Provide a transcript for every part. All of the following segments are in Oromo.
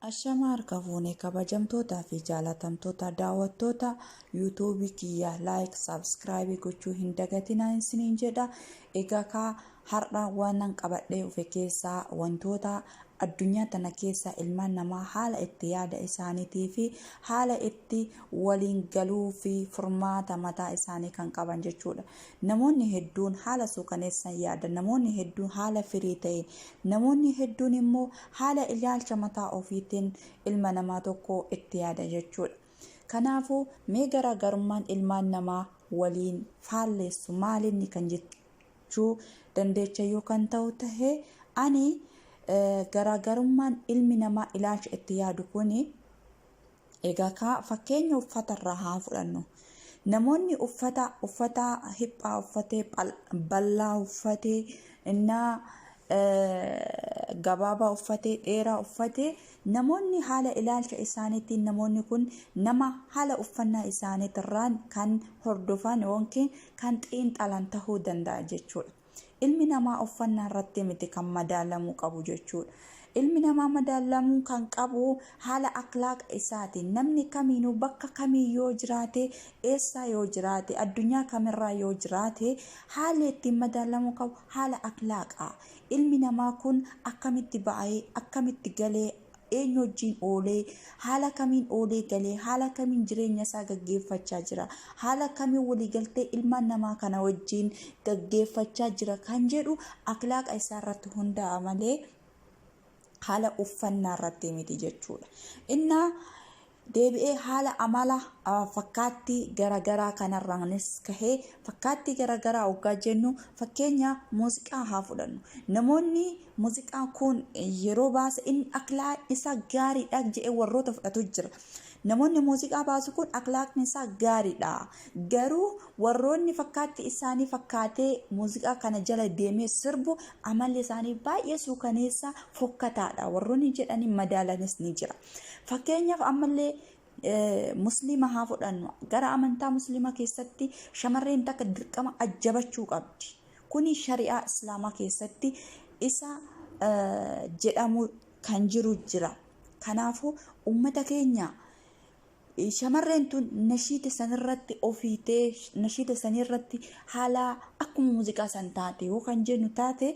Ashama harka fuunee kabajamtootaa fi jaalatamtoota daawwattoota yuutuubii kiyya like subscribe gochuu hin dagatinaa isiniin jedha. Egaa har'a waan qabadhee dhufe keessaa wantoota addunyaa tana keessa ilmaan namaa haala itti yaada isaaniitii fi haala itti waliin galuu fi furmaata mataa isaanii kan qaban jechuudha. Namoonni hedduun haala suukaneessan yaada, namoonni hedduun haala firii ta'e, namoonni hedduun immoo haala ilaalcha mataa ofiitiin ilma namaa tokko itti yaada jechuudha. Kanaafuu mee garaagarummaan ilmaan namaa waliin faalleessu maalinni kan jechuu dandeecha yookaan ta'u tahee ani garaagarummaan ilmi namaa ilaalcha itti yaadu kuni egaa fakkeenya uffata irraa haa fudhannu. Namoonni uffata hiphaa uffatee bal'aa uffatee gabaabaa uffatee dheeraa uffatee namoonni haala ilaalcha isaaniitiin namoonni kun nama haala uffannaa isaaniitirraan kan hordofan yookiin kan xiinxalan tahuu danda'a jechuudha. Ilmi namaa uffannaa irratti miti kan madaalamuu qabu jechuudha. Ilmi namaa madaalamuu kan qabu haala akhlaaqa isaatiin. Namni kamiinuu bakka kamii yoo jiraate, eessaa yoo jiraate, addunyaa kamirraa yoo jiraate haalli ittiin madaalamuu qabu haala akhlaaqaa. Ilmi namaa kun akkamitti ba'ee, akkamitti galee, eenyu wajjin oolee, haala kamiin oolee galee, haala kamiin jireenya isaa gaggeeffachaa jira, haala kamiin waliigaltee ilmaan namaa kana wajjin gaggeeffachaa jira kan jedhu akhlaaqa isaa irratti hundaa'a malee haala uffannaa irratti miti jechuudha. Innaa deebi'ee haala amala fakkaattii garagaraa kanarraanis kahee fakkaattii garagaraa hoggaa jennu fakkeenya muuziqaa haa fudhannu. Namoonni muuziqaa kun yeroo baasa inni akhlaaqni isaa gaariidha jedhee warroota fudhatu jira. Namoonni muuziqaa baasu kun akhlaaqni isaa gaariidha. Garuu warroonni fakkaattii isaanii fakkaatee muuziqaa kana jala deemee sirbu amalli isaanii baay'ee suukaneessa fokkataadha. Warroonni jedhanii madaalanis ni jira. Fakkeenyaaf ammallee muslima haa fudhannu. Gara amantaa muslima keessatti shamarreen takka dirqama ajjabachuu qabdi. Kuni shari'aa islaamaa keessatti isa jedhamu kan jiru jira. Kanaafuu uummata keenya shamarreen tun nashiida sanirratti ofiitee nashiida sanirratti haala akkuma muuziqaa san taate yoo kan jennu taate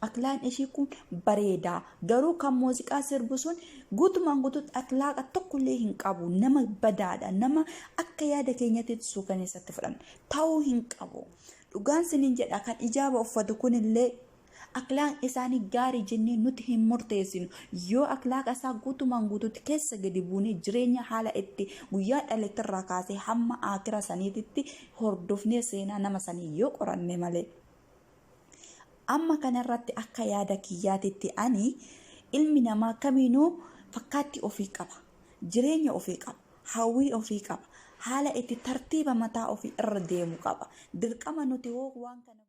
aklaan ishii kun bareeda. Garuu kan muuziqaa sirbu sun guutumaan guutuutti aklaaqa tokkollee hin qabu. Nama badaadha. Nama akka yaada keenyatti suukaneessatti fudhanna ta'uu hin qabu. Dhugaan siniin jedha kan ijaaba uffatu kunillee akhlaaq isaanii gaarii jennee nuti hin murteessinu. Yoo akhlaaqa isaa guutumaan guutuutti keessa gadi buunee jireenya haala itti guyyaa dhaleettirraa kaasee hamma akira saniititti hordofnee seenaa nama sanii yoo qoranne malee. Amma kanarratti akka yaada kiyyaatitti ani ilmi namaa kamiinuu fakkaattii ofii qaba. Jireenya ofii qaba. Hawwii ofii qaba. Haala itti tartiiba mataa ofii irra deemu qaba. Dirqama nuti waan kana